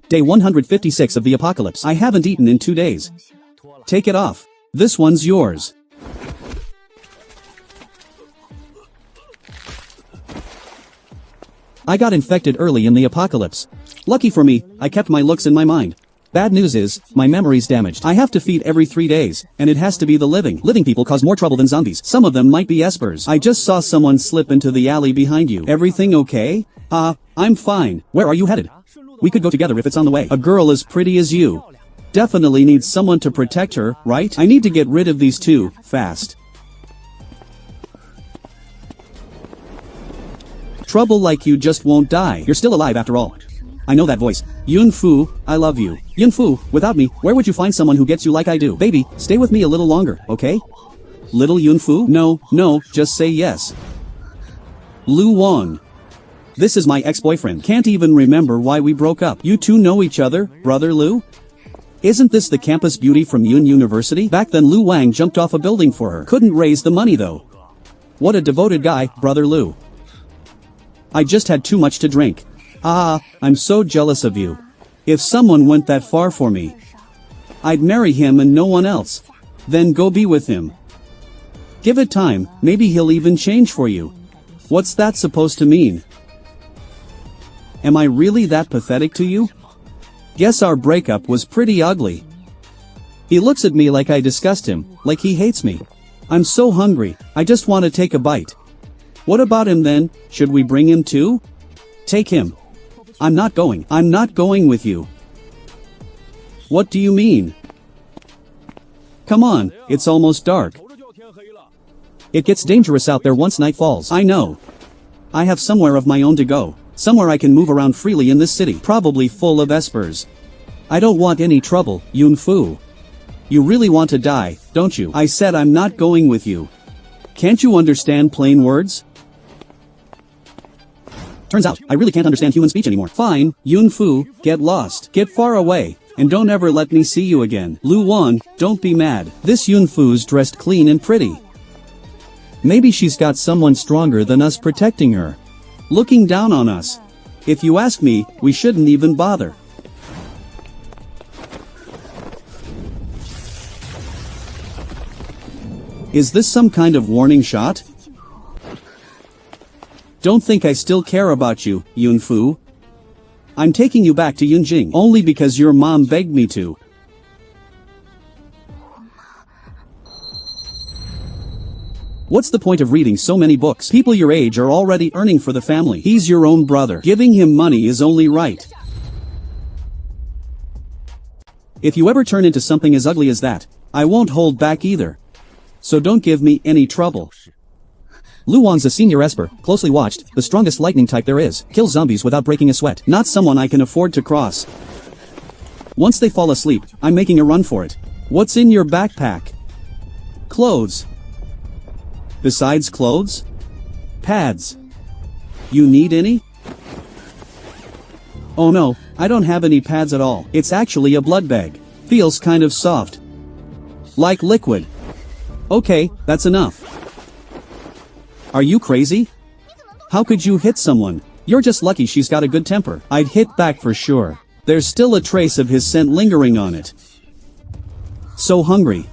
Day 156 of the apocalypse. I haven't eaten in 2 days. Take it off. This one's yours. I got infected early in the apocalypse. Lucky for me, I kept my looks in my mind. Bad news is, my memory's damaged. I have to feed every 3 days, and it has to be the living. Living people cause more trouble than zombies. Some of them might be espers. I just saw someone slip into the alley behind you. Everything okay? I'm fine. Where are you headed? We could go together if it's on the way. A girl as pretty as you. Definitely needs someone to protect her, right? I need to get rid of these two, fast. Trouble like you just won't die. You're still alive after all. I know that voice. Yun Fu, I love you. Yun Fu, without me, where would you find someone who gets you like I do? Baby, stay with me a little longer, okay? Little Yun Fu? No, just say yes. Lu Wang. This is my ex-boyfriend. Can't even remember why we broke up. You two know each other, brother Lu? Isn't this the campus beauty from Yun University? Back then Lu Wang jumped off a building for her. Couldn't raise the money though. What a devoted guy, brother Lu. I just had too much to drink. I'm so jealous of you. If someone went that far for me, I'd marry him and no one else. Then go be with him. Give it time, maybe he'll even change for you. What's that supposed to mean? Am I really that pathetic to you? Guess our breakup was pretty ugly. He looks at me like I disgust him, like he hates me. I'm so hungry, I just want to take a bite. What about him then? Should we bring him too? Take him. I'm not going with you. What do you mean? Come on, it's almost dark. It gets dangerous out there once night falls. I know. I have somewhere of my own to go. Somewhere I can move around freely in this city, probably full of espers. I don't want any trouble, Yun Fu. You really want to die, don't you? I said I'm not going with you. Can't you understand plain words? Turns out, I really can't understand human speech anymore. Fine, Yun Fu, get lost. Get far away, and don't ever let me see you again. Lu Wang, don't be mad. This Yun Fu's dressed clean and pretty. Maybe she's got someone stronger than us protecting her. Looking down on us. If you ask me, we shouldn't even bother. Is this some kind of warning shot? Don't think I still care about you, Yun Fu. I'm taking you back to Yunjing only because your mom begged me to. What's the point of reading so many books? People your age are already earning for the family. He's your own brother. Giving him money is only right. If you ever turn into something as ugly as that, I won't hold back either. So don't give me any trouble. Lu Wang's a senior esper, closely watched, the strongest lightning type there is, kills zombies without breaking a sweat. Not someone I can afford to cross. Once they fall asleep, I'm making a run for it. What's in your backpack? Clothes. Besides clothes? Pads. You need any? Oh no, I don't have any pads at all. It's actually a blood bag. Feels kind of soft. Like liquid. Okay, that's enough. Are you crazy? How could you hit someone? You're just lucky she's got a good temper. I'd hit back for sure. There's still a trace of his scent lingering on it. So hungry.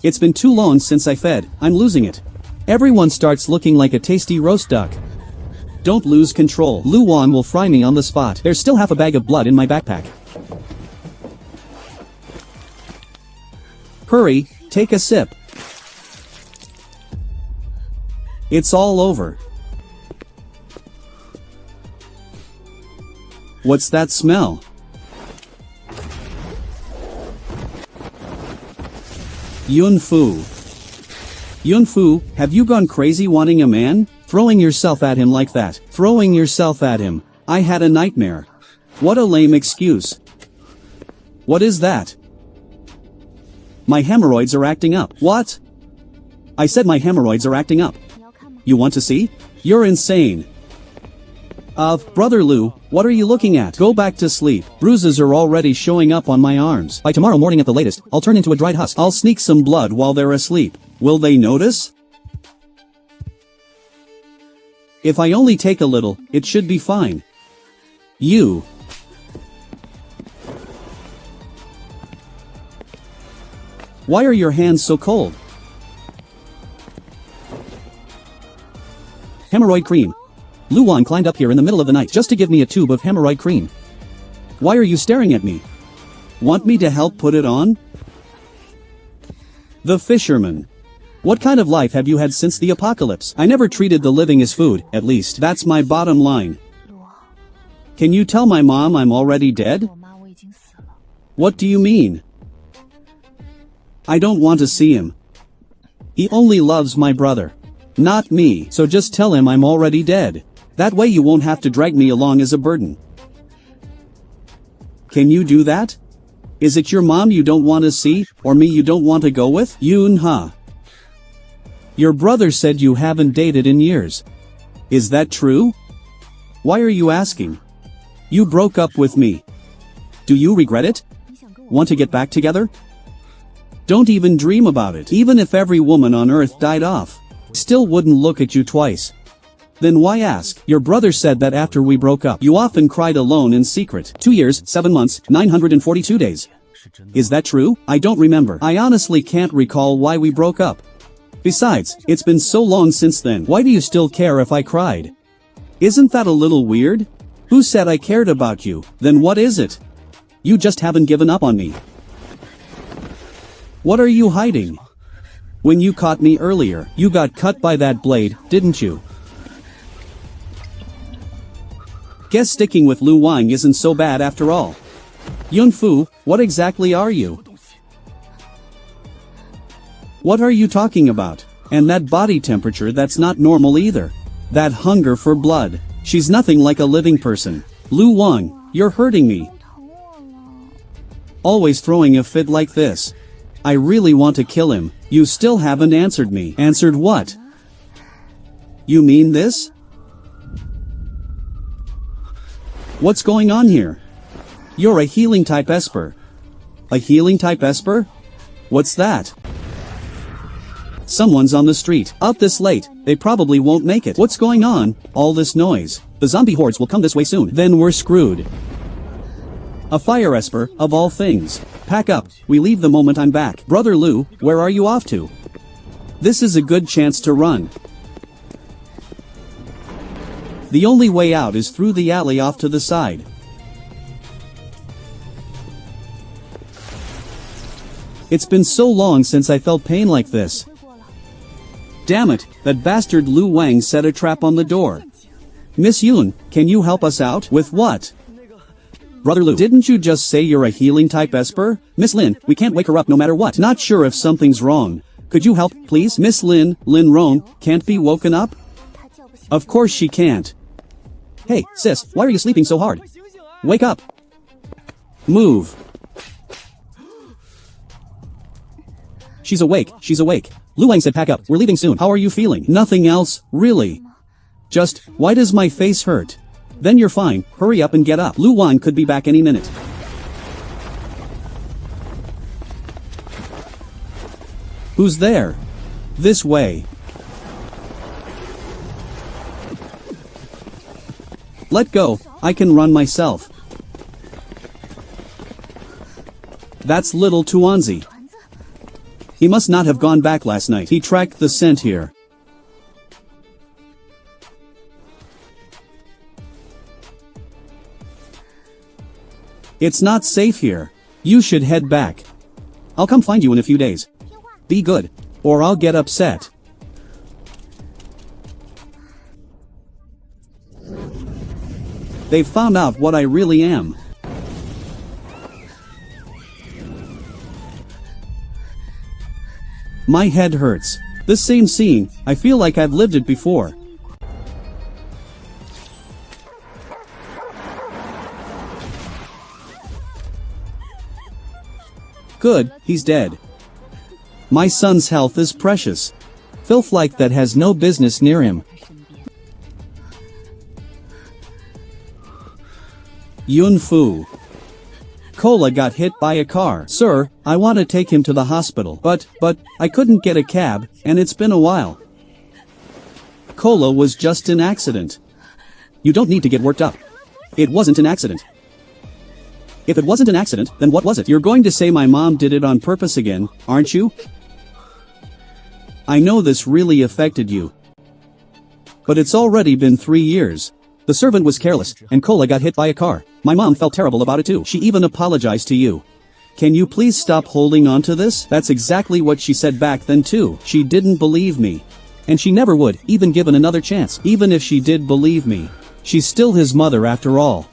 It's been too long since I fed, I'm losing it. Everyone starts looking like a tasty roast duck. Don't lose control. Lu Wang will fry me on the spot. There's still half a bag of blood in my backpack. Hurry, take a sip. It's all over. What's that smell? Yun Fu. Yun Fu, have you gone crazy wanting a man? Throwing yourself at him like that. Throwing yourself at him. I had a nightmare. What a lame excuse. What is that? My hemorrhoids are acting up. What? I said my hemorrhoids are acting up. You want to see? You're insane. Brother Lu, what are you looking at? Go back to sleep. Bruises are already showing up on my arms. By tomorrow morning at the latest, I'll turn into a dried husk. I'll sneak some blood while they're asleep. Will they notice? If I only take a little, it should be fine. You. Why are your hands so cold? Hemorrhoid cream. Lu Wang climbed up here in the middle of the night just to give me a tube of hemorrhoid cream. Why are you staring at me? Want me to help put it on? The fisherman. What kind of life have you had since the apocalypse? I never treated the living as food, at least that's my bottom line. Can you tell my mom I'm already dead? What do you mean? I don't want to see him. He only loves my brother. Not me, so just tell him I'm already dead. That way you won't have to drag me along as a burden. Can you do that? Is it your mom you don't want to see, or me you don't want to go with? Yun-ha. Your brother said you haven't dated in years. Is that true? Why are you asking? You broke up with me. Do you regret it? Want to get back together? Don't even dream about it. Even if every woman on earth died off, still wouldn't look at you twice. Then why ask? Your brother said that after we broke up, you often cried alone in secret. 2 years, 7 months, 942 days. Is that true? I don't remember. I honestly can't recall why we broke up. Besides, it's been so long since then. Why do you still care if I cried? Isn't that a little weird? Who said I cared about you? Then what is it? You just haven't given up on me. What are you hiding? When you caught me earlier, you got cut by that blade, didn't you? Guess sticking with Lu Wang isn't so bad after all. Yunfu, what exactly are you? What are you talking about? And that body temperature, that's not normal either. That hunger for blood. She's nothing like a living person. Lu Wang, you're hurting me. Always throwing a fit like this. I really want to kill him. You still haven't answered me. Answered what? You mean this? What's going on here? You're a healing type esper. A healing type esper? What's that? Someone's on the street. Up this late, they probably won't make it. What's going on? All this noise. The zombie hordes will come this way soon. Then we're screwed. A fire esper, of all things. Pack up, we leave the moment I'm back. Brother Lu, where are you off to? This is a good chance to run. The only way out is through the alley off to the side. It's been so long since I felt pain like this. Damn it, that bastard Lu Wang set a trap on the door. Miss Yun, can you help us out? With what? Brother Lu, didn't you just say you're a healing type esper? Miss Lin, we can't wake her up no matter what. Not sure if something's wrong. Could you help, please? Miss Lin Rong, can't be woken up? Of course she can't. Hey, sis, why are you sleeping so hard? Wake up. Move. She's awake, she's awake. Lu Wang said pack up, we're leaving soon. How are you feeling? Nothing else, really. Just, why does my face hurt? Then you're fine, hurry up and get up. Lu Wang could be back any minute. Who's there? This way. Let go, I can run myself. That's little Tuanzi. He must not have gone back last night. He tracked the scent here. It's not safe here. You should head back. I'll come find you in a few days. Be good, or I'll get upset. They've found out what I really am. My head hurts. This same scene, I feel like I've lived it before. Good, he's dead. My son's health is precious. Filth like that has no business near him. Yunfu. Cola got hit by a car. Sir, I want to take him to the hospital. But, I couldn't get a cab, and it's been a while. Cola was just an accident. You don't need to get worked up. It wasn't an accident. If it wasn't an accident, then what was it? You're going to say my mom did it on purpose again, aren't you? I know this really affected you. But it's already been 3 years. The servant was careless, and Cola got hit by a car. My mom felt terrible about it too. She even apologized to you. Can you please stop holding on to this? That's exactly what she said back then too. She didn't believe me. And she never would, even given another chance. Even if she did believe me. She's still his mother after all.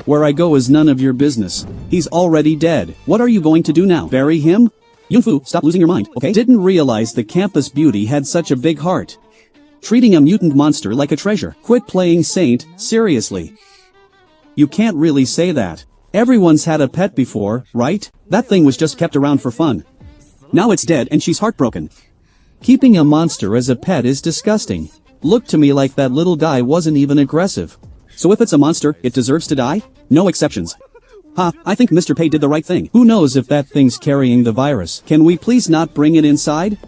Where I go is none of your business. He's already dead. What are you going to do now? Bury him? Yunfu, stop losing your mind, okay? Didn't realize the campus beauty had such a big heart. Treating a mutant monster like a treasure. Quit playing saint, seriously. You can't really say that. Everyone's had a pet before, right? That thing was just kept around for fun. Now it's dead and she's heartbroken. Keeping a monster as a pet is disgusting. Looked to me like that little guy wasn't even aggressive. So if it's a monster, it deserves to die? No exceptions. I think Mr. Pei did the right thing. Who knows if that thing's carrying the virus? Can we please not bring it inside?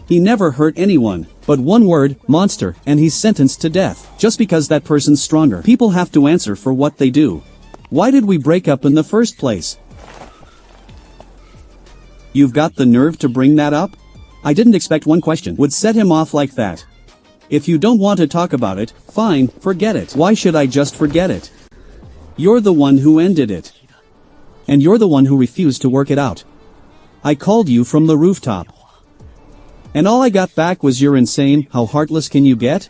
He never hurt anyone, but one word, monster, and he's sentenced to death. Just because that person's stronger. People have to answer for what they do. Why did we break up in the first place? You've got the nerve to bring that up? I didn't expect one question would set him off like that. If you don't want to talk about it, fine, forget it. Why should I just forget it? You're the one who ended it. And you're the one who refused to work it out. I called you from the rooftop. And all I got back was you're insane, how heartless can you get?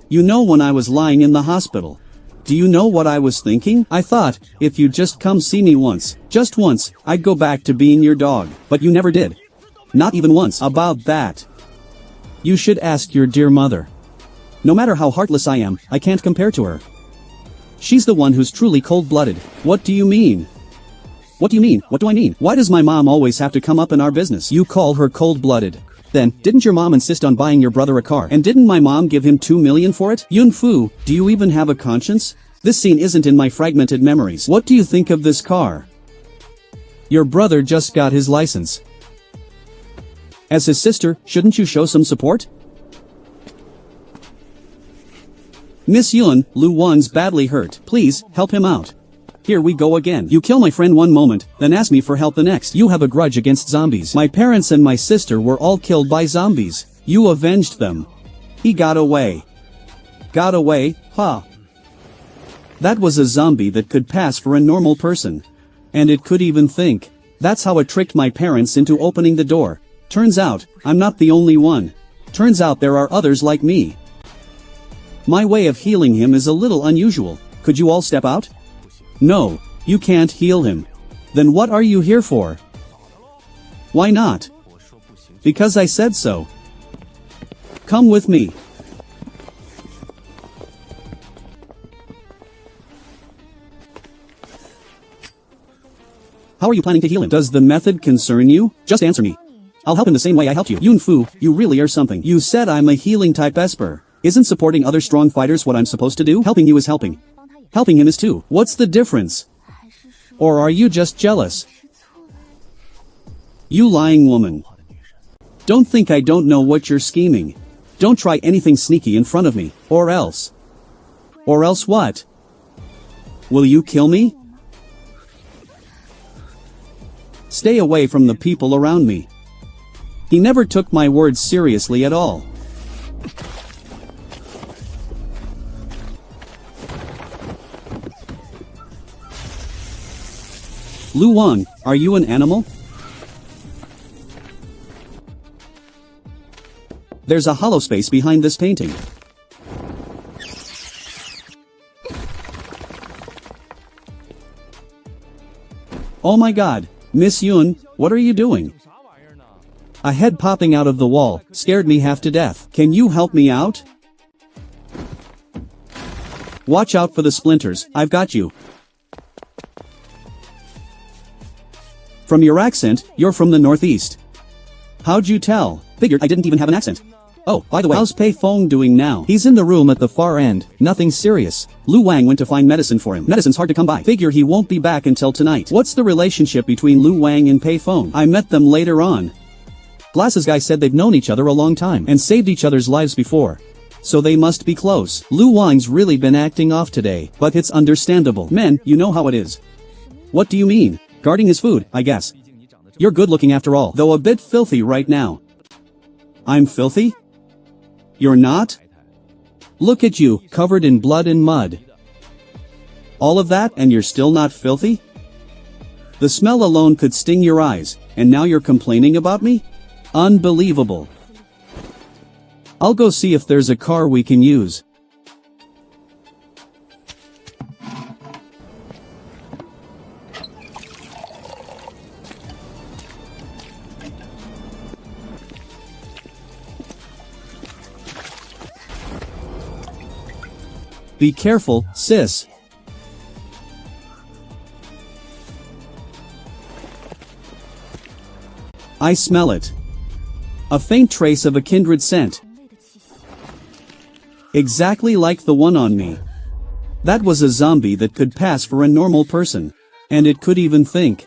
You know when I was lying in the hospital. Do you know what I was thinking? I thought, if you'd just come see me once, just once, I'd go back to being your dog. But you never did. Not even once. About that. You should ask your dear mother. No matter how heartless I am, I can't compare to her. She's the one who's truly cold-blooded. What do you mean? What do you mean? What do I mean? Why does my mom always have to come up in our business? You call her cold-blooded. Then, didn't your mom insist on buying your brother a car? And didn't my mom give him 2 million for it? Yunfu, do you even have a conscience? This scene isn't in my fragmented memories. What do you think of this car? Your brother just got his license. As his sister, shouldn't you show some support? Miss Yun, Lu Wang's badly hurt. Please, help him out. Here we go again. You kill my friend one moment, then ask me for help the next. You have a grudge against zombies. My parents and my sister were all killed by zombies. You avenged them. He got away. Got away, huh? That was a zombie that could pass for a normal person. And it could even think. That's how it tricked my parents into opening the door. Turns out, I'm not the only one. Turns out there are others like me. My way of healing him is a little unusual. Could you all step out? No, you can't heal him. Then what are you here for? Why not? Because I said so. Come with me. How are you planning to heal him? Does the method concern you? Just answer me. I'll help him the same way I helped you. Yunfu, you really are something. You said I'm a healing type esper. Isn't supporting other strong fighters what I'm supposed to do? Helping you is helping. Helping him is too. What's the difference? Or are you just jealous? You lying woman. Don't think I don't know what you're scheming. Don't try anything sneaky in front of me, or else. Or else what? Will you kill me? Stay away from the people around me. He never took my words seriously at all. Lu Wang, are you an animal? There's a hollow space behind this painting. Oh my god, Miss Yun, what are you doing? A head popping out of the wall scared me half to death. Can you help me out? Watch out for the splinters, I've got you. From your accent, you're from the northeast. How'd you tell? Figured I didn't even have an accent. Oh, by the way, how's Pei Feng doing now? He's in the room at the far end, nothing serious. Lu Wang went to find medicine for him. Medicine's hard to come by. Figure he won't be back until tonight. What's the relationship between Lu Wang and Pei Feng? I met them later on. Glasses guy said they've known each other a long time and saved each other's lives before. so they must be close. Lu Wang's really been acting off today, but it's understandable. Men, you know how it is. What do you mean? Guarding his food, I guess. You're good looking after all, though a bit filthy right now. I'm filthy? You're not? Look at you, covered in blood and mud. All of that and you're still not filthy? The smell alone could sting your eyes, and now you're complaining about me? Unbelievable. I'll go see if there's a car we can use. Be careful, sis. I smell it. A faint trace of a kindred scent. Exactly like the one on me. That was a zombie that could pass for a normal person. And it could even think.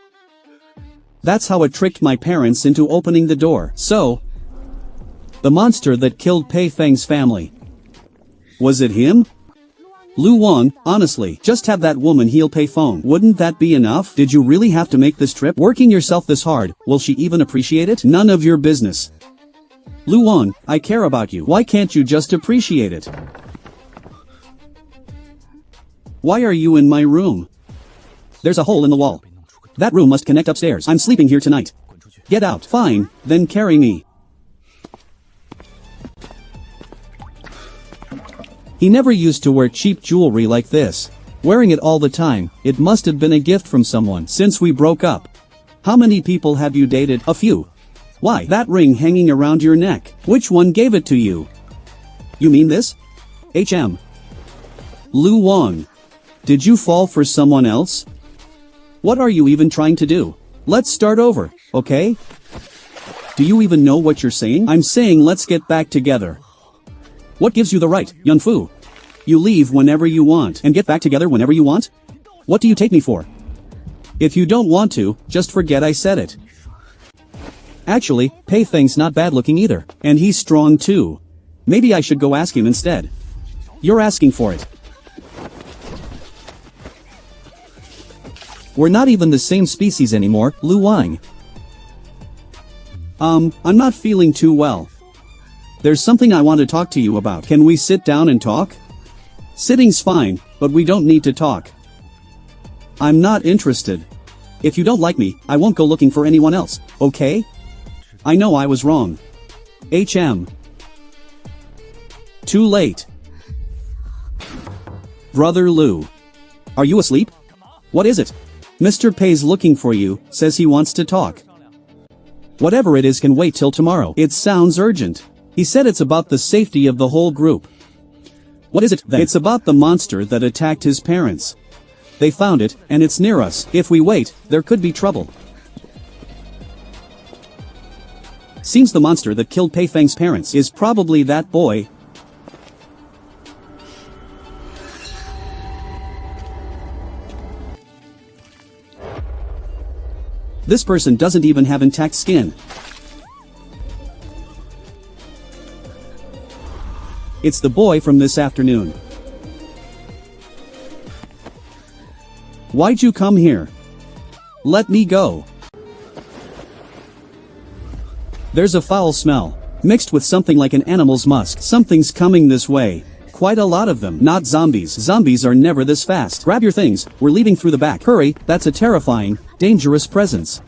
That's how it tricked my parents into opening the door. So, the monster that killed Pei Feng's family. Was it him? Lu Wang, honestly, just have that woman heal Pei Feng. Wouldn't that be enough? Did you really have to make this trip? Working yourself this hard, will she even appreciate it? None of your business. Lu Wang, I care about you. Why can't you just appreciate it? Why are you in my room? There's a hole in the wall. That room must connect upstairs. I'm sleeping here tonight. Get out. Fine, then carry me. He never used to wear cheap jewelry like this. Wearing it all the time, it must have been a gift from someone since we broke up. How many people have you dated? A few. Why, that ring hanging around your neck. Which one gave it to you? You mean this? Lu Wang. Did you fall for someone else? What are you even trying to do? Let's start over, okay? Do you even know what you're saying? I'm saying let's get back together. What gives you the right, Yun Fu? You leave whenever you want and get back together whenever you want? What do you take me for? If you don't want to, just forget I said it. Actually, Pei Feng's not bad looking either, and he's strong too. Maybe I should go ask him instead. You're asking for it. We're not even the same species anymore, Lu Wang. I'm not feeling too well. There's something I want to talk to you about. Can we sit down and talk? Sitting's fine, but we don't need to talk. I'm not interested. If you don't like me, I won't go looking for anyone else, okay? I know I was wrong. Too late. Brother Lu. Are you asleep? What is it? Mr. Pei's looking for you, says he wants to talk. Whatever it is can wait till tomorrow. It sounds urgent. He said it's about the safety of the whole group. What is it then? It's about the monster that attacked his parents. They found it, and it's near us. If we wait, there could be trouble. Seems the monster that killed Pei Feng's parents is probably that boy. This person doesn't even have intact skin. It's the boy from this afternoon. Why'd you come here? Let me go. There's a foul smell, mixed with something like an animal's musk. Something's coming this way. Quite a lot of them. Not zombies. Zombies are never this fast. Grab your things, we're leaving through the back. Hurry, that's a terrifying, dangerous presence.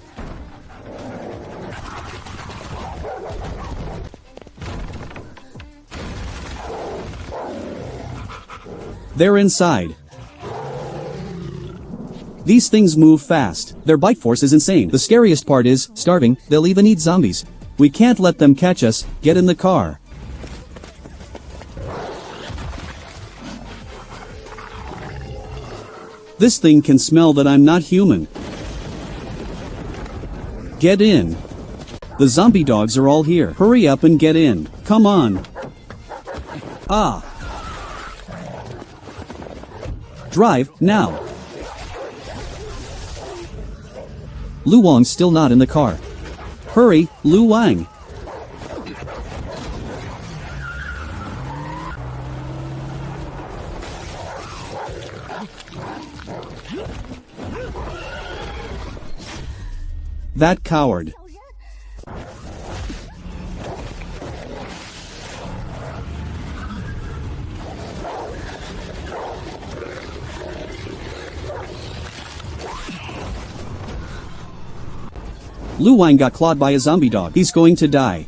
They're inside. These things move fast. Their bite force is insane. The scariest part is, starving, they'll even eat zombies. We can't let them catch us. Get in the car. This thing can smell that I'm not human. Get in. The zombie dogs are all here. Hurry up and get in. Come on. Ah. Drive, now. Lu Wang's still not in the car. Hurry, Lu Wang. That coward. Lu Wang got clawed by a zombie dog. He's going to die.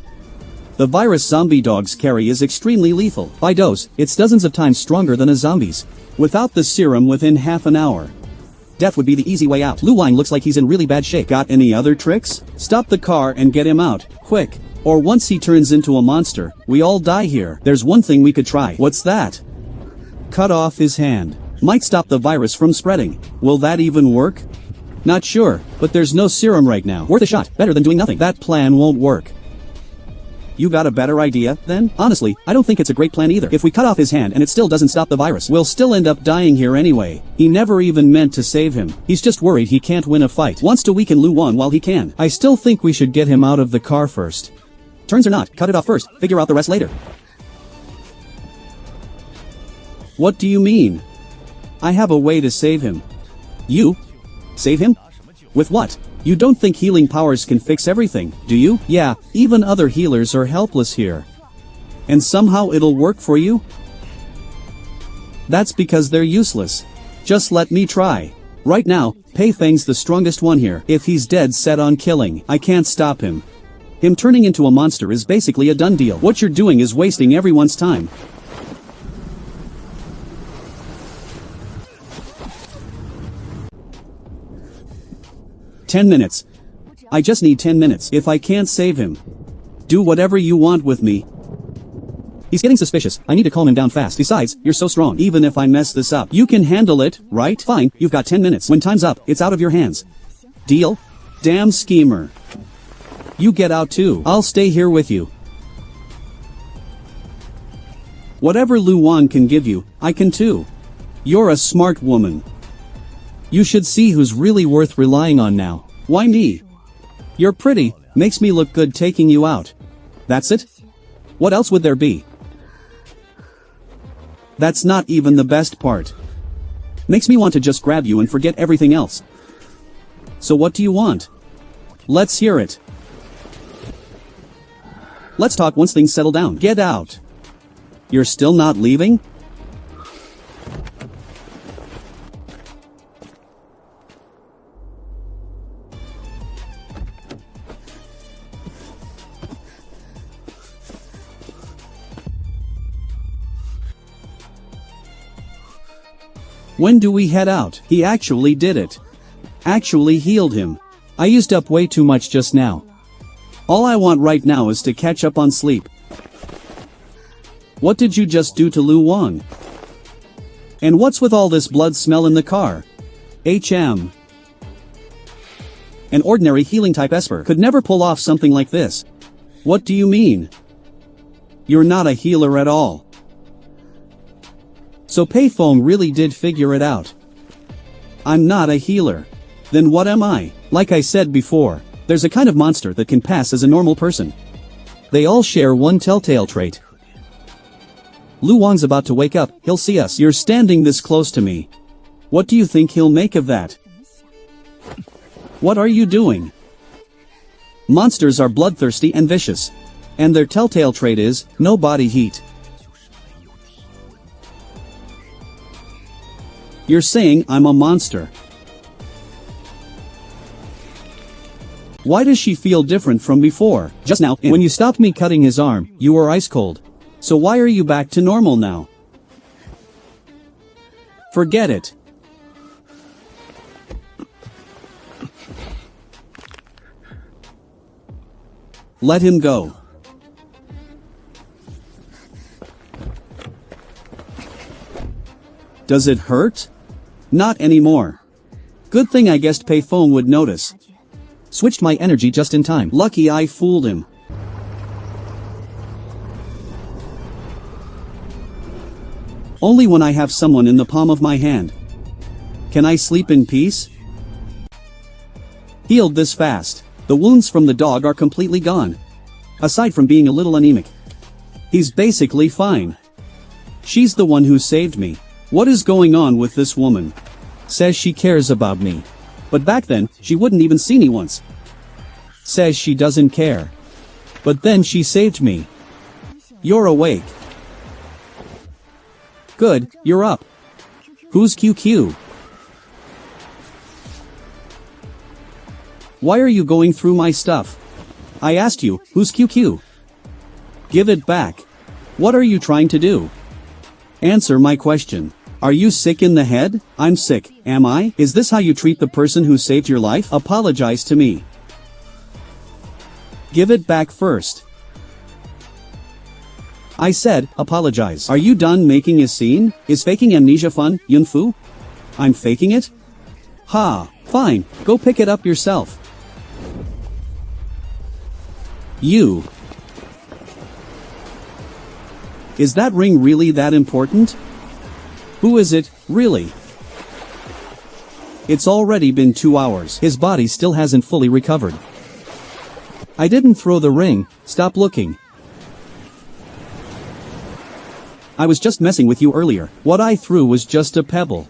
The virus zombie dogs carry is extremely lethal. By dose, it's dozens of times stronger than a zombie's. Without the serum within half an hour, death would be the easy way out. Lu Wang looks like he's in really bad shape. Got any other tricks? Stop the car and get him out, quick. Or once he turns into a monster, we all die here. There's one thing we could try. What's that? Cut off his hand. Might stop the virus from spreading. Will that even work? Not sure, but there's no serum right now. Worth a shot, better than doing nothing. That plan won't work. You got a better idea, then? Honestly, I don't think it's a great plan either. If we cut off his hand and it still doesn't stop the virus, we'll still end up dying here anyway. He never even meant to save him. He's just worried he can't win a fight. Wants to weaken Lu Wang while he can. I still think we should get him out of the car first. Turns or not, cut it off first, figure out the rest later. What do you mean? I have a way to save him. You? Save him? With what? You don't think healing powers can fix everything, do you? Yeah, even other healers are helpless here. And somehow it'll work for you? That's because they're useless. Just let me try. Right now, Pei Feng's the strongest one here. If he's dead set on killing, I can't stop him. Him turning into a monster is basically a done deal. What you're doing is wasting everyone's time. "10 minutes. I just need 10 minutes. If I can't save him, do whatever you want with me." He's getting suspicious. I need to calm him down fast. Besides, you're so strong. Even if I mess this up, you can handle it, right? Fine, you've got 10 minutes. When time's up, it's out of your hands. Deal? Damn schemer. You get out too. I'll stay here with you. Whatever Lu Wang can give you, I can too. You're a smart woman. You should see who's really worth relying on now. Why me? You're pretty, makes me look good taking you out. That's it? What else would there be? That's not even the best part. Makes me want to just grab you and forget everything else. So what do you want? Let's hear it. Let's talk once things settle down. Get out. You're still not leaving? When do we head out? He actually did it. Actually healed him. I used up way too much just now. All I want right now is to catch up on sleep. What did you just do to Lu Wang? And what's with all this blood smell in the car? HM. An ordinary healing type esper could never pull off something like this. What do you mean? You're not a healer at all. So Pei Feng really did figure it out. I'm not a healer. Then what am I? Like I said before, there's a kind of monster that can pass as a normal person. They all share one telltale trait. Lu Wang's about to wake up, he'll see us. You're standing this close to me. What do you think he'll make of that? What are you doing? Monsters are bloodthirsty and vicious. And their telltale trait is, no body heat. You're saying I'm a monster. Why does she feel different from before? Just now, when you stopped me cutting his arm, you were ice cold. So why are you back to normal now? Forget it. Let him go. Does it hurt? Not anymore. Good thing I guessed Pei Feng would notice. Switched my energy just in time. Lucky I fooled him. Only when I have someone in the palm of my hand. Can I sleep in peace? Healed this fast. The wounds from the dog are completely gone. Aside from being a little anemic. He's basically fine. She's the one who saved me. What is going on with this woman? Says she cares about me. But back then, she wouldn't even see me once. Says she doesn't care. But then she saved me. You're awake. Good, you're up. Who's QQ? Why are you going through my stuff? I asked you, who's QQ? Give it back. What are you trying to do? Answer my question. Are you sick in the head? I'm sick, am I? Is this how you treat the person who saved your life? Apologize to me. Give it back first. I said, apologize. Are you done making a scene? Is faking amnesia fun, Yunfu? I'm faking it? Ha, fine, go pick it up yourself. You. Is that ring really that important? Who is it, really? It's already been 2 hours. His body still hasn't fully recovered. I didn't throw the ring, stop looking. I was just messing with you earlier. What I threw was just a pebble.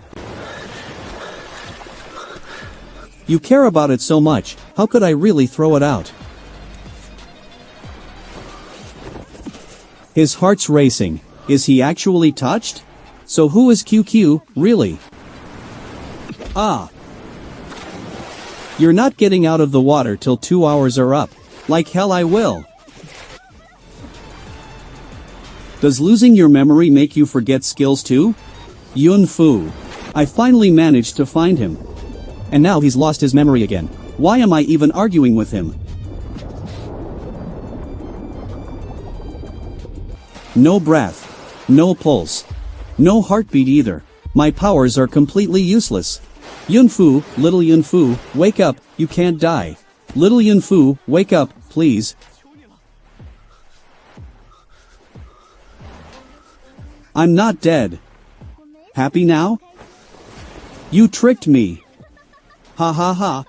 You care about it so much, how could I really throw it out? His heart's racing. Is he actually touched? So who is QQ, really? Ah. You're not getting out of the water till 2 hours are up. Like hell I will. Does losing your memory make you forget skills too? Yunfu. I finally managed to find him. And now he's lost his memory again. Why am I even arguing with him? No breath. No pulse. No heartbeat either. My powers are completely useless. Yunfu, little Yunfu, wake up, you can't die. Little Yunfu, wake up, please. I'm not dead. Happy now? You tricked me. Ha ha ha.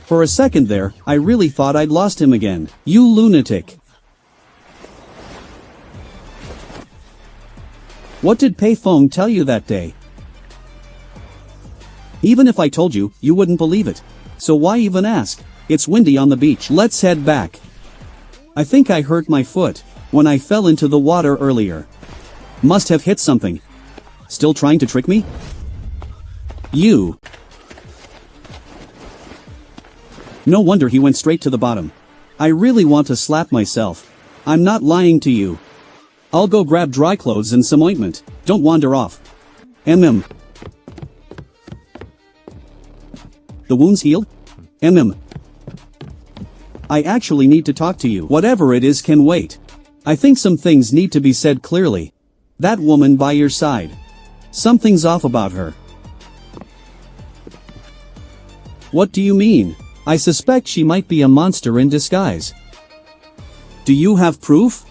For a second there, I really thought I'd lost him again. You lunatic. What did Pei Feng tell you that day? Even if I told you, you wouldn't believe it. So why even ask? It's windy on the beach. Let's head back. I think I hurt my foot when I fell into the water earlier. Must have hit something. Still trying to trick me? You. No wonder he went straight to the bottom. I really want to slap myself. I'm not lying to you. I'll go grab dry clothes and some ointment. Don't wander off. The wound's healed? I actually need to talk to you. Whatever it is can wait. I think some things need to be said clearly. That woman by your side. Something's off about her. What do you mean? I suspect she might be a monster in disguise. Do you have proof?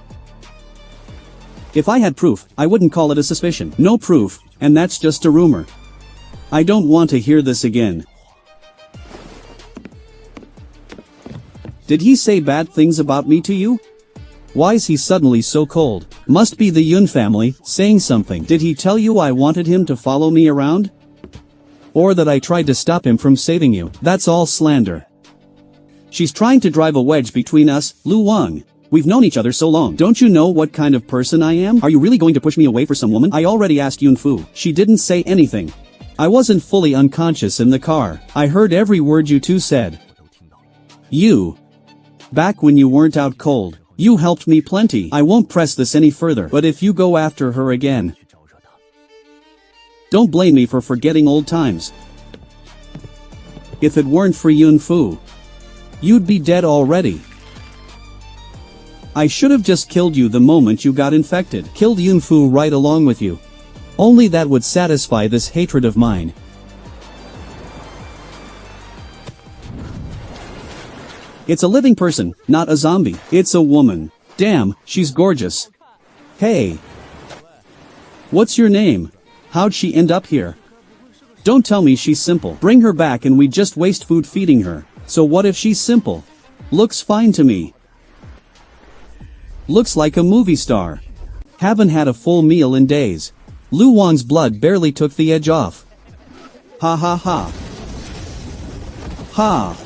If I had proof, I wouldn't call it a suspicion. No proof, and that's just a rumor. I don't want to hear this again. Did he say bad things about me to you? Why's he suddenly so cold? Must be the Yun family, saying something. Did he tell you I wanted him to follow me around? Or that I tried to stop him from saving you? That's all slander. She's trying to drive a wedge between us, Lu Wang. We've known each other so long. Don't you know what kind of person I am? Are you really going to push me away for some woman? I already asked Yunfu. She didn't say anything. I wasn't fully unconscious in the car. I heard every word you two said. You. Back when you weren't out cold, you helped me plenty. I won't press this any further, but if you go after her again, don't blame me for forgetting old times. If it weren't for Yunfu, you'd be dead already. I should have just killed you the moment you got infected. Killed Yunfu right along with you. Only that would satisfy this hatred of mine. It's a living person, not a zombie. It's a woman. Damn, she's gorgeous. Hey. What's your name? How'd she end up here? Don't tell me she's simple. Bring her back and we just waste food feeding her. So what if she's simple? Looks fine to me. Looks like a movie star. Haven't had a full meal in days. Lu Wang's blood barely took the edge off. Ha ha ha. Ha.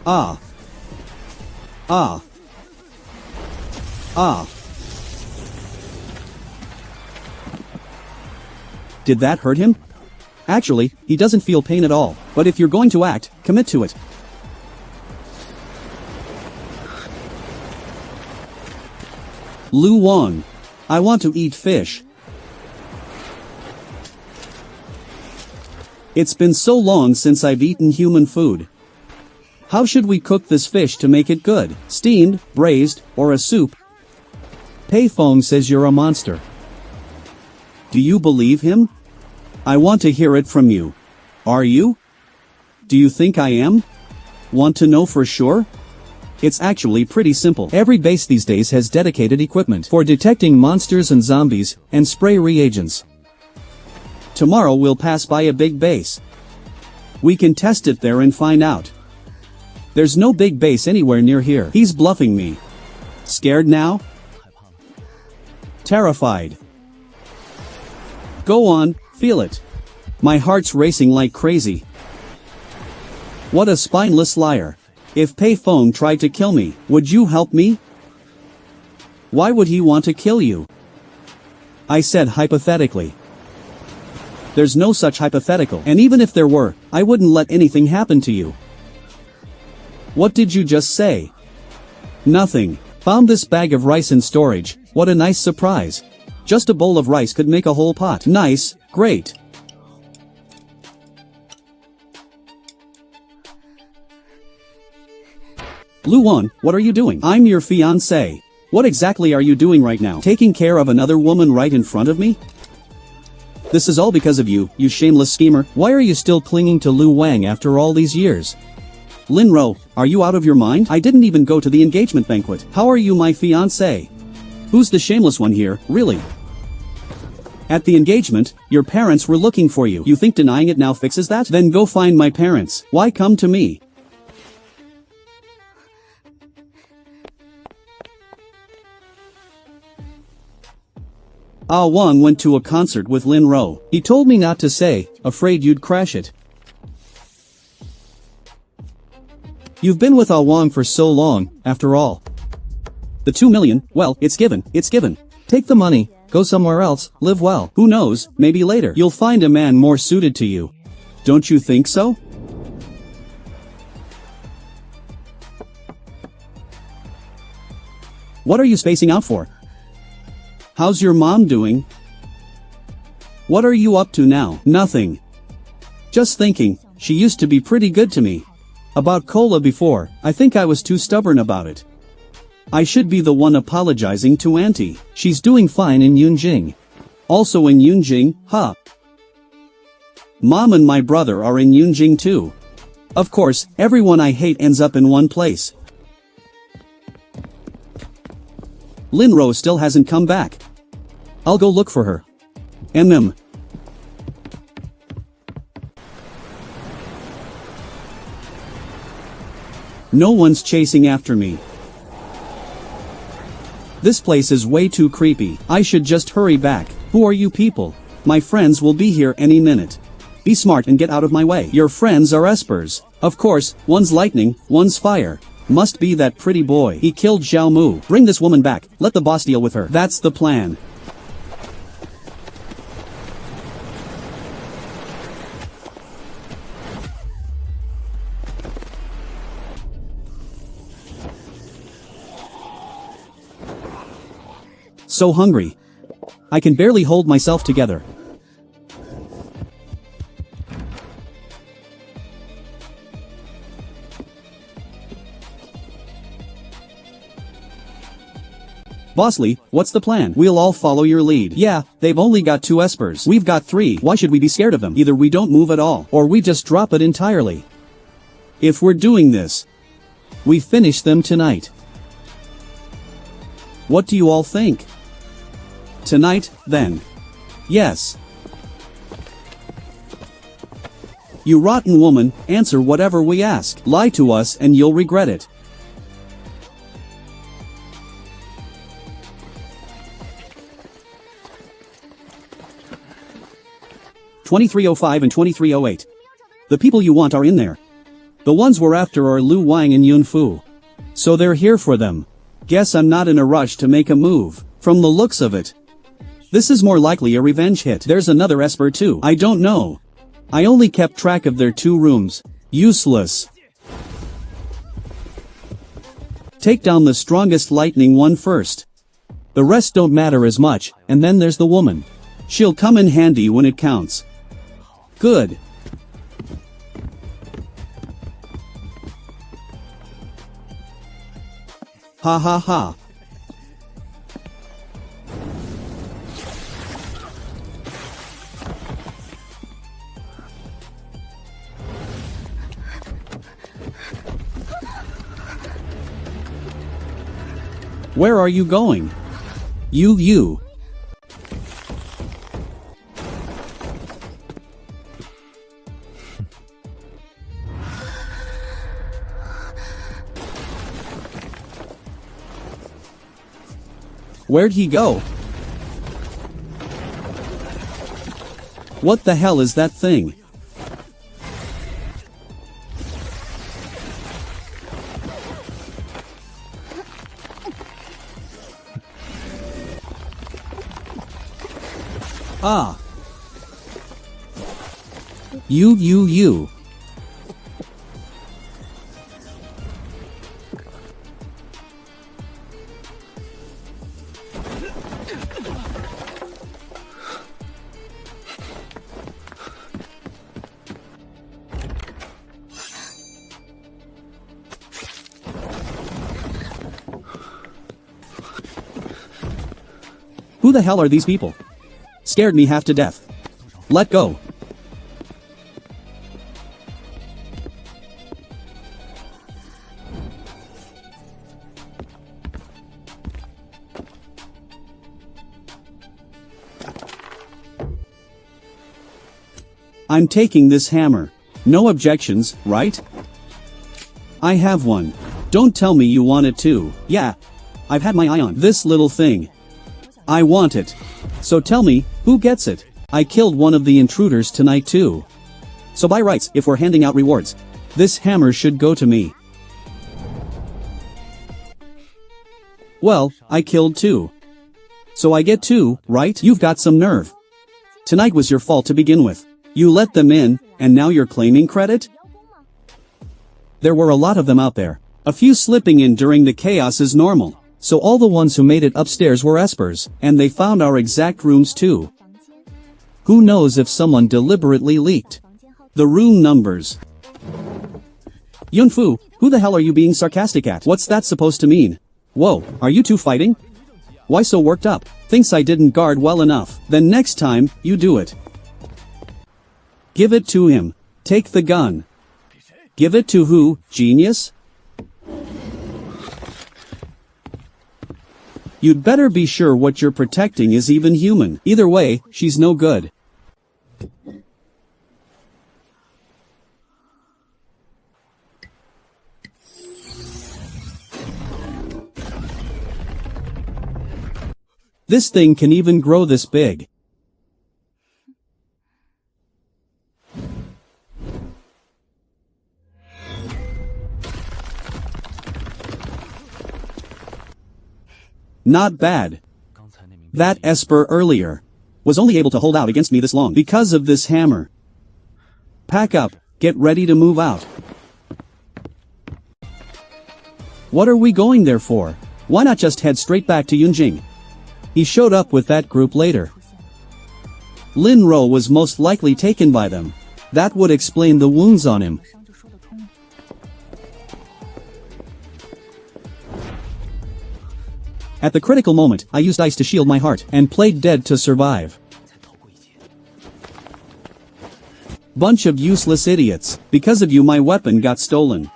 Ah. Ah. Ah. Did that hurt him? Actually, he doesn't feel pain at all, but if you're going to act, commit to it. Lu Wang. I want to eat fish. It's been so long since I've eaten human food. How should we cook this fish to make it good? Steamed, braised, or a soup? Pei Feng says you're a monster. Do you believe him? I want to hear it from you. Are you? Do you think I am? Want to know for sure? It's actually pretty simple. Every base these days has dedicated equipment for detecting monsters and zombies, and spray reagents. Tomorrow we'll pass by a big base. We can test it there and find out. There's no big base anywhere near here. He's bluffing me. Scared now? Terrified. Go on, feel it. My heart's racing like crazy. What a spineless liar. If Pei Feng tried to kill me, would you help me? Why would he want to kill you? I said hypothetically. There's no such hypothetical, and even if there were, I wouldn't let anything happen to you. What did you just say? Nothing. Found this bag of rice in storage. What a nice surprise. Just a bowl of rice could make a whole pot. Nice, great. Lu Wang, what are you doing? I'm your fiancé. What exactly are you doing right now? Taking care of another woman right in front of me? This is all because of you, you shameless schemer. Why are you still clinging to Lu Wang after all these years? Lin Ro, are you out of your mind? I didn't even go to the engagement banquet. How are you my fiancé? Who's the shameless one here, really? At the engagement, your parents were looking for you. You think denying it now fixes that? Then go find my parents. Why come to me? Ah Wang went to a concert with Lin Ro. He told me not to say, afraid you'd crash it. You've been with Ah Wang for so long, after all. The 2 million, well, it's given, it's given. Take the money, go somewhere else, live well. Who knows, maybe later you'll find a man more suited to you. Don't you think so? What are you spacing out for? How's your mom doing? What are you up to now? Nothing. Just thinking, she used to be pretty good to me. About cola before, I think I was too stubborn about it. I should be the one apologizing to Auntie. She's doing fine in Yunjing. Also in Yunjing, huh? Mom and my brother are in Yunjing too. Of course, everyone I hate ends up in one place. Lin Ro still hasn't come back. I'll go look for her. No one's chasing after me. This place is way too creepy. I should just hurry back. Who are you people? My friends will be here any minute. Be smart and get out of my way. Your friends are espers. Of course, one's lightning, one's fire. Must be that pretty boy. He killed Xiao Mu. Bring this woman back. Let the boss deal with her. That's the plan. So hungry. I can barely hold myself together. Bossly, what's the plan? We'll all follow your lead. Yeah, they've only got 2 espers. We've got 3. Why should we be scared of them? Either we don't move at all, or we just drop it entirely. If we're doing this, we finish them tonight. What do you all think? Tonight, then. Yes. You rotten woman, answer whatever we ask. Lie to us and you'll regret it. 2305 and 2308. The people you want are in there. The ones we're after are Lu Wang and Yunfu. So they're here for them. Guess I'm not in a rush to make a move, from the looks of it. This is more likely a revenge hit. There's another esper too. I don't know. I only kept track of their 2 rooms. Useless. Take down the strongest lightning one first. The rest don't matter as much, and then there's the woman. She'll come in handy when it counts. Good. Ha ha ha. Where are you going? You. Where'd he go? What the hell is that thing? Ah. You. Who the hell are these people? Scared me half to death. Let go. I'm taking this hammer. No objections, right? I have one. Don't tell me you want it too. Yeah. I've had my eye on this little thing. I want it. So tell me, who gets it? I killed one of the intruders tonight too. So by rights, if we're handing out rewards, this hammer should go to me. Well, I killed 2. So I get 2, right? You've got some nerve. Tonight was your fault to begin with. You let them in, and now you're claiming credit? There were a lot of them out there. A few slipping in during the chaos is normal. So all the ones who made it upstairs were espers, and they found our exact rooms too. Who knows if someone deliberately leaked the room numbers? Yunfu, who the hell are you being sarcastic at? What's that supposed to mean? Whoa, are you two fighting? Why so worked up? Thinks I didn't guard well enough. Then next time, you do it. Give it to him. Take the gun. Give it to who, genius? You'd better be sure what you're protecting is even human. Either way, she's no good. This thing can even grow this big. Not bad. That esper earlier was only able to hold out against me this long because of this hammer. Pack up, get ready to move out. What are we going there for? Why not just head straight back to Yunjing? He showed up with that group later. Lin Ro was most likely taken by them. That would explain the wounds on him. At the critical moment, I used ice to shield my heart, and played dead to survive. Bunch of useless idiots. Because of you my weapon got stolen.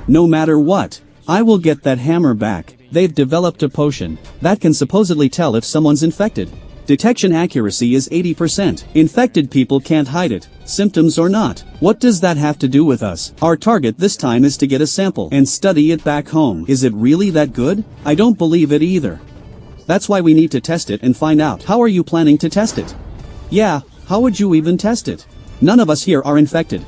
No matter what, I will get that hammer back. They've developed a potion that can supposedly tell if someone's infected. Detection accuracy is 80%. Infected people can't hide it, symptoms or not. What does that have to do with us? Our target this time is to get a sample and study it back home. Is it really that good? I don't believe it either. That's why we need to test it and find out. How are you planning to test it? Yeah, How would you even test it? None of us here are infected.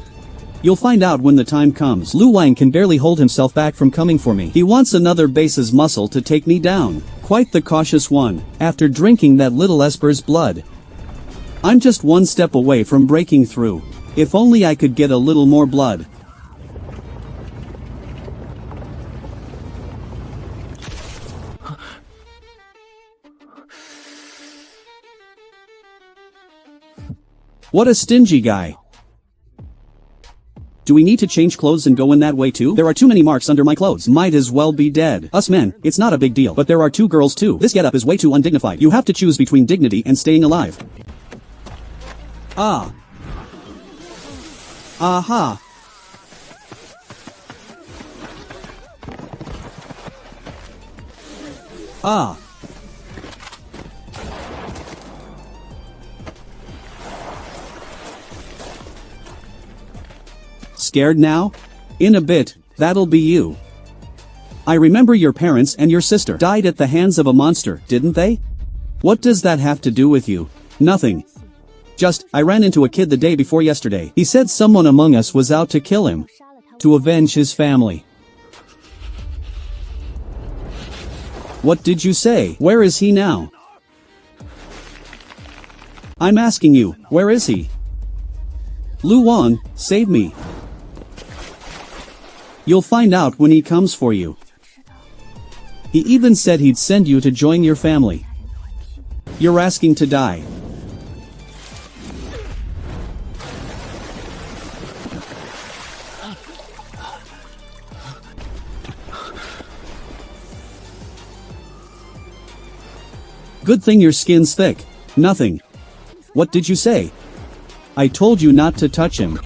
You'll find out when the time comes. Lu Wang can barely hold himself back from coming for me. He wants another base's muscle to take me down. Quite the cautious one, after drinking that little esper's blood. I'm just one step away from breaking through. If only I could get a little more blood. What a stingy guy. Do we need to change clothes and go in that way too? There are too many marks under my clothes. Might as well be dead. Us men, it's not a big deal. But there are 2 girls too. This getup is way too undignified. You have to choose between dignity and staying alive. Ah. Aha. Ah. Scared now? In a bit, that'll be you. I remember your parents and your sister died at the hands of a monster, didn't they? What does that have to do with you? Nothing. Just, I ran into a kid the day before yesterday. He said someone among us was out to kill him. To avenge his family. What did you say? Where is he now? I'm asking you, where is he? Lu Wang, save me. You'll find out when he comes for you. He even said he'd send you to join your family. You're asking to die. Good thing your skin's thick. Nothing. What did you say? I told you not to touch him.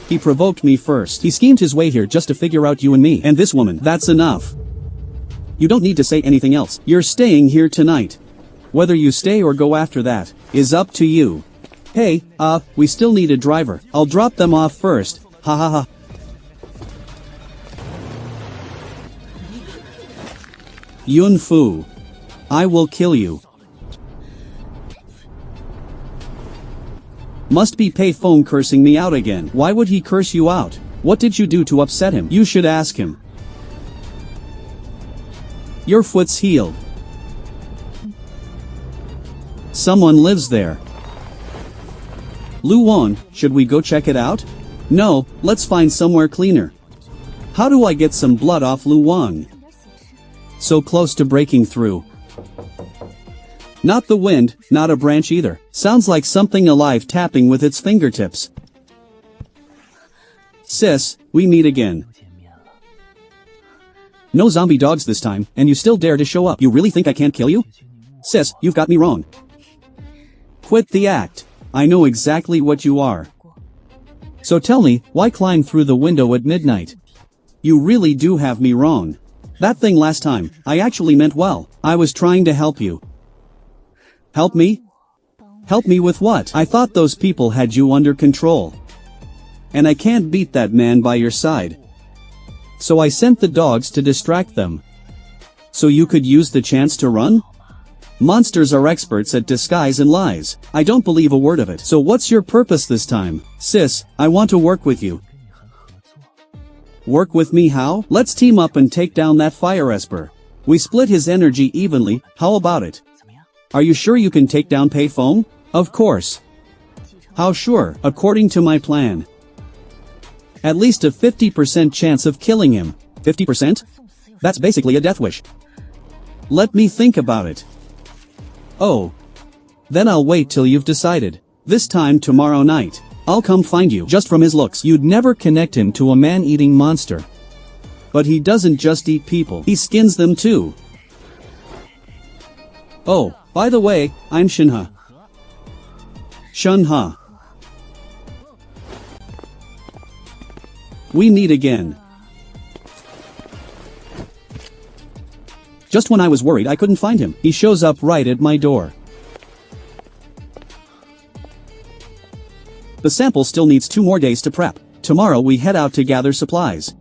He provoked me first. He schemed his way here just to figure out you and me. And this woman, that's enough. You don't need to say anything else. You're staying here tonight. Whether you stay or go after that, is up to you. Hey, we still need a driver. I'll drop them off first. Ha ha ha. Yun Fu. I will kill you. Must be payphone cursing me out again. Why would he curse you out? What did you do to upset him? You should ask him. Your foot's healed. Someone lives there. Lu Wang, should we go check it out? No, let's find somewhere cleaner. How do I get some blood off Lu Wang? So close to breaking through. Not the wind, not a branch either. Sounds like something alive tapping with its fingertips. Sis, we meet again. No zombie dogs this time, and you still dare to show up. You really think I can't kill you? Sis, you've got me wrong. Quit the act. I know exactly what you are. So tell me, why climb through the window at midnight? You really do have me wrong. That thing last time, I actually meant well. I was trying to help you. Help me? Help me with what? I thought those people had you under control. And I can't beat that man by your side. So I sent the dogs to distract them. So you could use the chance to run? Monsters are experts at disguise and lies. I don't believe a word of it. So what's your purpose this time? Sis, I want to work with you. Work with me how? Let's team up and take down that fire esper. We split his energy evenly, how about it? Are you sure you can take down payphone? Of course. How sure? According to my plan. At least a 50% chance of killing him. 50%? That's basically a death wish. Let me think about it. Oh. Then I'll wait till you've decided. This time tomorrow night. I'll come find you. Just from his looks, you'd never connect him to a man-eating monster. But he doesn't just eat people. He skins them too. Oh, by the way, I'm Shinha. Shunha. We meet again. Just when I was worried I couldn't find him, he shows up right at my door. The sample still needs 2 more days to prep. Tomorrow we head out to gather supplies.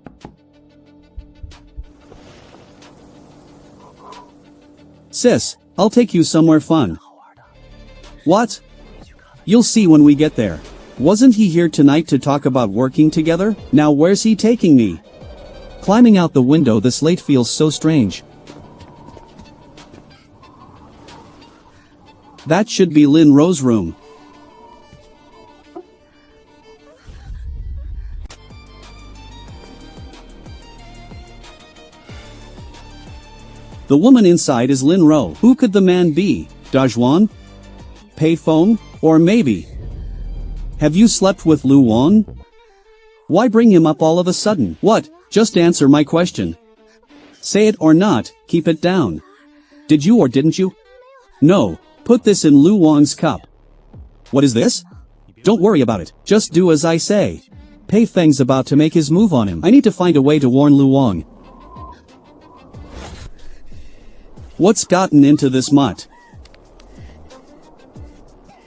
Sis, I'll take you somewhere fun. What? You'll see when we get there. Wasn't he here tonight to talk about working together? Now where's he taking me? Climbing out the window this late feels so strange. That should be Lin Ro's room. The woman inside is Lin Ro. Who could the man be? Dajwan? Payphone? Or maybe? Have you slept with Lu Wang? Why bring him up all of a sudden? What? Just answer my question. Say it or not, keep it down. Did you or didn't you? No. Put this in Lu Wang's cup. What is this? Don't worry about it, just do as I say. Pei Feng's about to make his move on him. I need to find a way to warn Lu Wang. What's gotten into this mutt?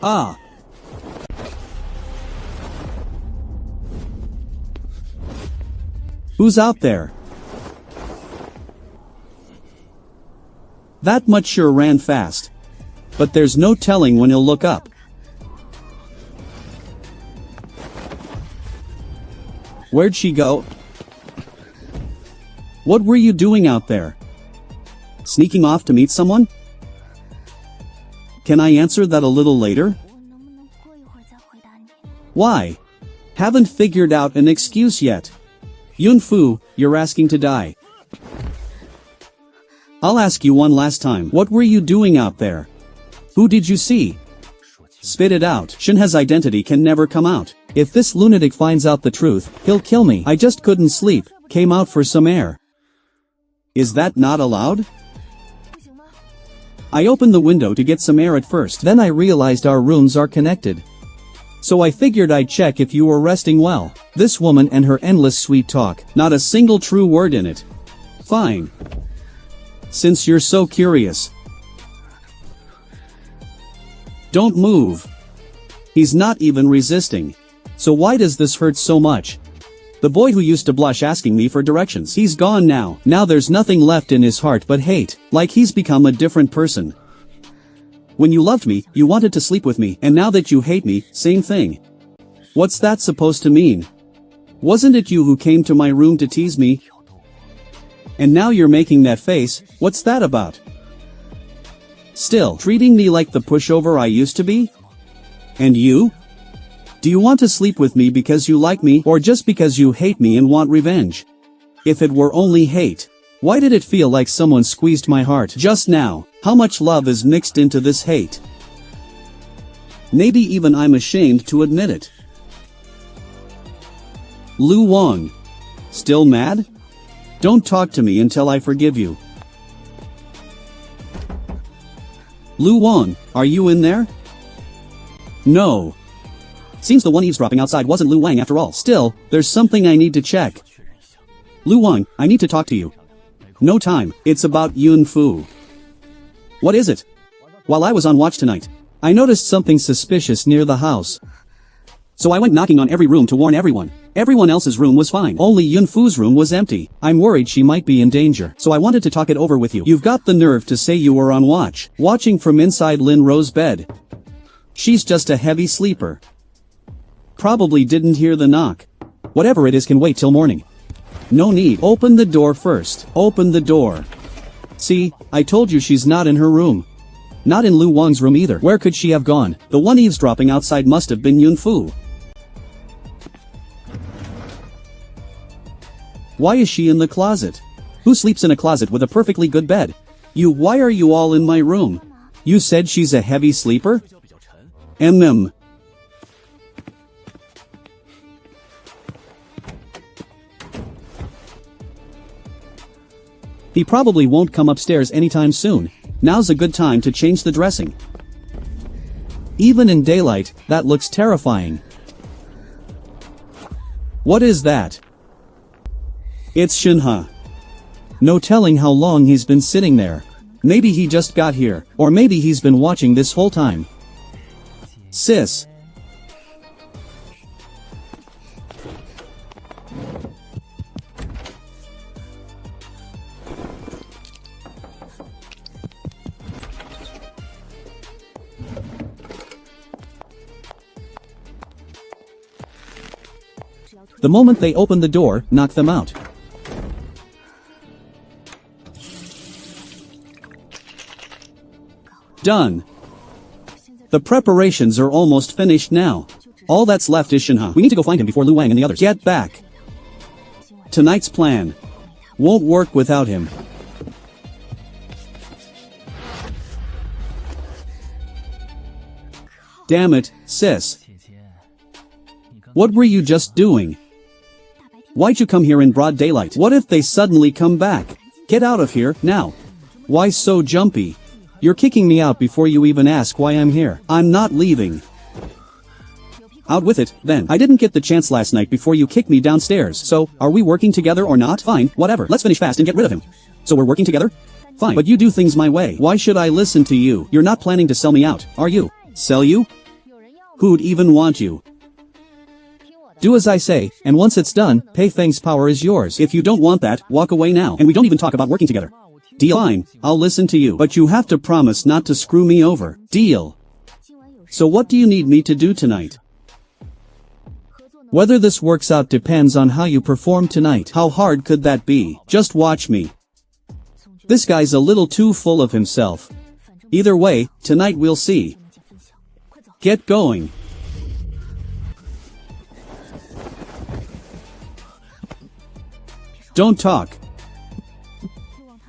Ah. Who's out there? That mutt sure ran fast. But there's no telling when he'll look up. Where'd she go? What were you doing out there? Sneaking off to meet someone? Can I answer that a little later? Why? Haven't figured out an excuse yet. Yunfu, you're asking to die. I'll ask you one last time. What were you doing out there? Who did you see? Spit it out. Shinhe's identity can never come out. If this lunatic finds out the truth, he'll kill me. I just couldn't sleep. Came out for some air. Is that not allowed? I opened the window to get some air at first. Then I realized our rooms are connected. So I figured I'd check if you were resting well. This woman and her endless sweet talk. Not a single true word in it. Fine. Since you're so curious. Don't move. He's not even resisting. So why does this hurt so much? The boy who used to blush asking me for directions, he's gone now. Now there's nothing left in his heart but hate, like he's become a different person. When you loved me, you wanted to sleep with me, and now that you hate me, same thing. What's that supposed to mean? Wasn't it you who came to my room to tease me? And now you're making that face, what's that about? Still treating me like the pushover I used to be? And you? Do you want to sleep with me because you like me, or just because you hate me and want revenge? If it were only hate, why did it feel like someone squeezed my heart just now? How much love is mixed into this hate? Maybe even I'm ashamed to admit it. Lu Wang. Still mad? Don't talk to me until I forgive you. Lu Wang, are you in there? No. Seems the one eavesdropping outside wasn't Lu Wang after all. Still, there's something I need to check. Lu Wang, I need to talk to you. No time, it's about Yunfu. What is it? While I was on watch tonight, I noticed something suspicious near the house. So I went knocking on every room to warn everyone. Everyone else's room was fine. Only Yunfu's room was empty. I'm worried she might be in danger. So I wanted to talk it over with you. You've got the nerve to say you were on watch, watching from inside Lin Ro's bed. She's just a heavy sleeper. Probably didn't hear the knock. Whatever it is can wait till morning. No need. Open the door first. Open the door. See, I told you she's not in her room. Not in Lu Wang's room either. Where could she have gone? The one eavesdropping outside must have been Yunfu. Why is she in the closet? Who sleeps in a closet with a perfectly good bed? Why are you all in my room? You said she's a heavy sleeper? He probably won't come upstairs anytime soon. Now's a good time to change the dressing. Even in daylight, that looks terrifying. What is that? It's Shinhe. No telling how long he's been sitting there. Maybe he just got here, or maybe he's been watching this whole time. Sis. The moment they open the door, knock them out. Done. The preparations are almost finished now. All that's left is Shinha. We need to go find him before Lu Wang and the others get back. Tonight's plan won't work without him. Damn it, sis. What were you just doing? Why'd you come here in broad daylight? What if they suddenly come back? Get out of here, now. Why so jumpy? You're kicking me out before you even ask why I'm here. I'm not leaving. Out with it, then. I didn't get the chance last night before you kicked me downstairs, so, are we working together or not? Fine, whatever, let's finish fast and get rid of him. So we're working together? Fine, but you do things my way. Why should I listen to you? You're not planning to sell me out, are you? Sell you? Who'd even want you? Do as I say, and once it's done, Pei Feng's power is yours. If you don't want that, walk away now, and we don't even talk about working together. Deal? Fine, I'll listen to you, but you have to promise not to screw me over. Deal. So what do you need me to do tonight? Whether this works out depends on how you perform tonight. How hard could that be? Just watch me. This guy's a little too full of himself. Either way, tonight we'll see. Get going. Don't talk.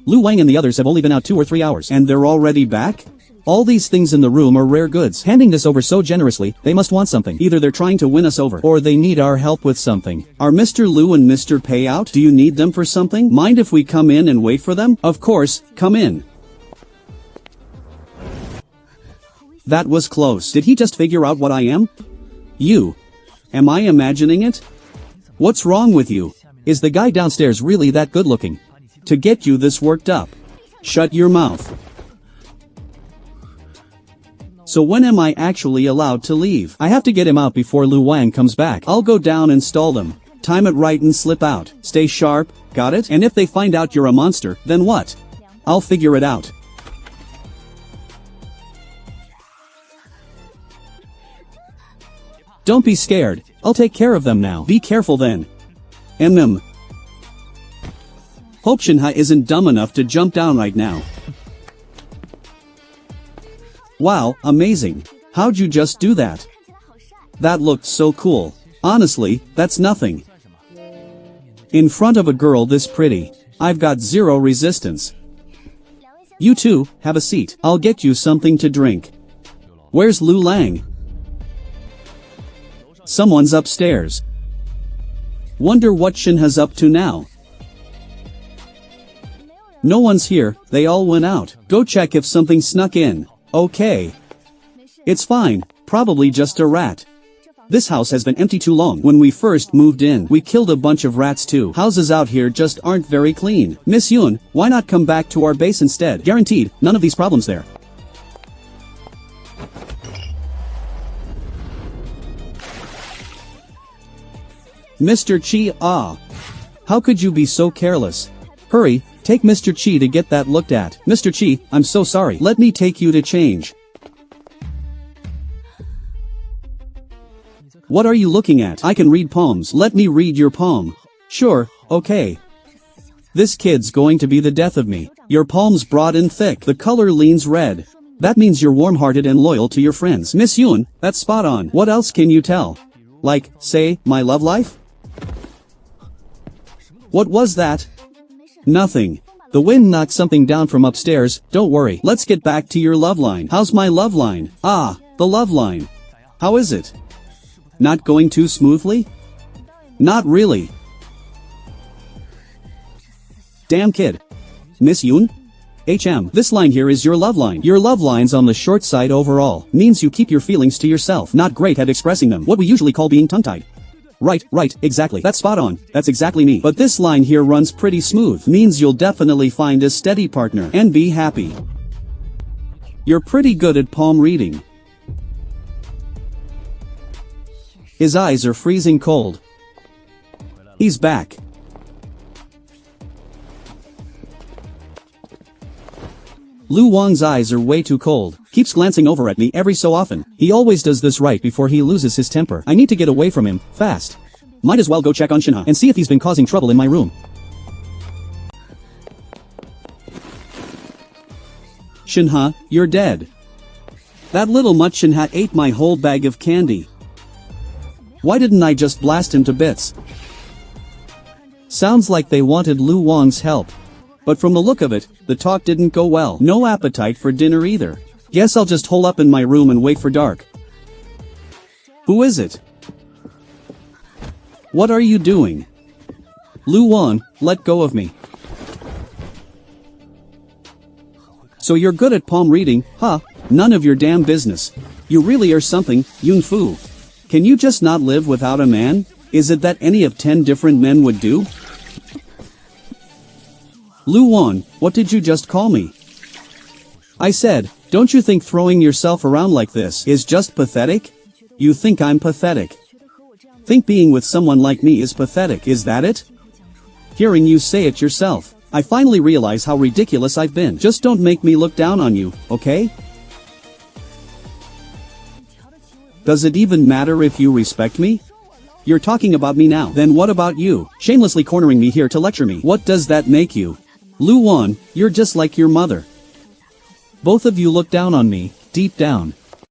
Lu Wang and the others have only been out 2 or 3 hours, and they're already back? All these things in the room are rare goods. Handing this over so generously, they must want something. Either they're trying to win us over, or they need our help with something. Are Mr. Lu and Mr. Pei out? Do you need them for something? Mind if we come in and wait for them? Of course, come in. That was close. Did he just figure out what I am? You. Am I imagining it? What's wrong with you? Is the guy downstairs really that good looking? To get you this worked up? Shut your mouth. So when am I actually allowed to leave? I have to get him out before Lu Wang comes back. I'll go down and stall them. Time it right and slip out. Stay sharp, got it? And if they find out you're a monster, then what? I'll figure it out. Don't be scared, I'll take care of them now. Be careful then. Hope Shinha isn't dumb enough to jump down right now. Wow, amazing. How'd you just do that? That looked so cool. Honestly, that's nothing. In front of a girl this pretty, I've got zero resistance. You two, have a seat. I'll get you something to drink. Where's Lu Lang? Someone's upstairs. Wonder what Shinha's up to now. No one's here, they all went out. Go check if something snuck in. Okay. It's fine, probably just a rat. This house has been empty too long. When we first moved in, we killed a bunch of rats too. Houses out here just aren't very clean. Miss Yun, why not come back to our base instead? Guaranteed, none of these problems there. Mr. Chi, how could you be so careless? Hurry, take Mr. Chi to get that looked at. Mr. Chi, I'm so sorry. Let me take you to change. What are you looking at? I can read palms. Let me read your palm. Sure, okay. This kid's going to be the death of me. Your palm's broad and thick. The color leans red. That means you're warm-hearted and loyal to your friends. Miss Yun, that's spot on. What else can you tell? Like, say, my love life? What was that? Nothing. The wind knocked something down from upstairs. Don't worry. Let's get back to your love line. How's my love line? Ah, the love line. How is it? Not going too smoothly? Not really. Damn kid. Miss Yun? This line here is your love line. Your love line's on the short side overall. Means you keep your feelings to yourself. Not great at expressing them. What we usually call being tongue-tied. Right, exactly. That's spot on. That's exactly me. But this line here runs pretty smooth. Means you'll definitely find a steady partner. And be happy. You're pretty good at palm reading. His eyes are freezing cold. He's back. Lu Wang's eyes are way too cold. Keeps glancing over at me every so often. He always does this right before he loses his temper. I need to get away from him, fast. Might as well go check on Shinha and see if he's been causing trouble in my room. Shinha, you're dead. That little mutt Shinha ate my whole bag of candy. Why didn't I just blast him to bits? Sounds like they wanted Lu Wang's help. But from the look of it, the talk didn't go well. No appetite for dinner either. Guess I'll just hole up in my room and wait for dark. Who is it? What are you doing? Lu Wang, let go of me. So you're good at palm reading, huh? None of your damn business. You really are something, Yun Fu. Can you just not live without a man? Is it that any of 10 different men would do? Lu Wang, what did you just call me? I said, don't you think throwing yourself around like this is just pathetic? You think I'm pathetic? Think being with someone like me is pathetic, is that it? Hearing you say it yourself, I finally realize how ridiculous I've been. Just don't make me look down on you, okay? Does it even matter if you respect me? You're talking about me now. Then what about you, shamelessly cornering me here to lecture me? What does that make you? Lu Wang, you're just like your mother. Both of you look down on me, deep down.